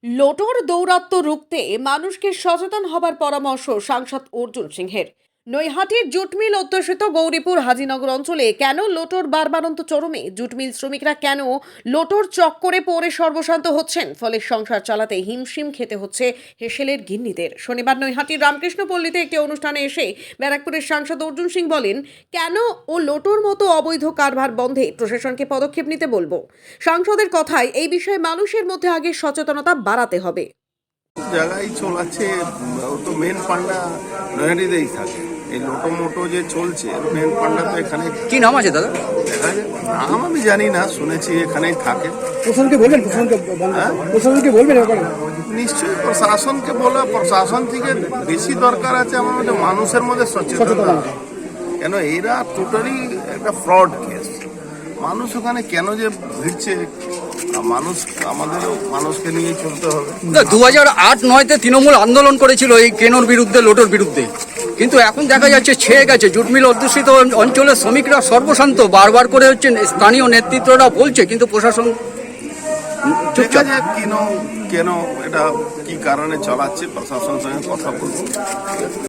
লোটোর দৌরাত্ম্য রুখতে মানুষকে সচেতন হবার পরামর্শ সাংসদ অর্জুন সিংহের। নৈহাটির জুট মিল অধ্যুষিত গৌরীপুর হাজিনগর অঞ্চলে কেন লোটোর বারবারন্ত চরমে? জুট মিল শ্রমিকরা কেন লোটোর চক্করে পড়ে সর্বশান্ত হচ্ছেন? ফলে সংসার চালাতে হিমশিম খেতে হচ্ছে হেসেলের গিন্নিদের। শনিবার নৈহাটির রামকৃষ্ণপল্লীতে একটি অনুষ্ঠানে এসে ব্যারাকপুরের সাংসদ অর্জুন সিং বলেন, কেন ও লোটোর মতো অবৈধ কারবার বন্ধে প্রশাসনকে পদক্ষেপ নিতে বলবো। সাংসদের কথায় এই বিষয়ে মানুষের মধ্যে আগে সচেতনতা বাড়াতে হবে। জায়গায় চলাচ্ছে, ও তো মেন পান্ডা নৈহাটিতেই থাকে। এই লোটো মোটো যে চলছে মেন পান্ডা তো এখানে। কি নাম আছে দাদা? দেখা যায়, নাম আমি জানি না, শুনেছি এখানেই থাকে। প্রশাসনকে বলবেন, প্রশাসনকে বলবেন ব্যাপারে? নিশ্চয়ই প্রশাসনকে বলা, প্রশাসন থেকে বেশি দরকার আছে আমার মধ্যে মানুষের মধ্যে সচেতনতা। কেন এরা টোটালি একটা ফ্রড কেস। মানুষ ওখানে কেন যে ভিড়ছে, মানুষ আমাদেরও মানুষকে নিয়ে চলতে হবে। 2008-09-তে তৃণমূল আন্দোলন করেছিল এই কেনোর বিরুদ্ধে, লোটোর বিরুদ্ধে, কিন্তু এখন দেখা যাচ্ছে ছেয়ে গেছে। জুট মিল অধ্যুষিত অঞ্চলের শ্রমিকরা সর্বশান্ত, বারবার করে স্থানীয় নেতৃত্বরা বলছে, কিন্তু প্রশাসন দেখা যায় কেন এটা কি কারণে চালাচ্ছে, প্রশাসনের সঙ্গে কথা বলবো।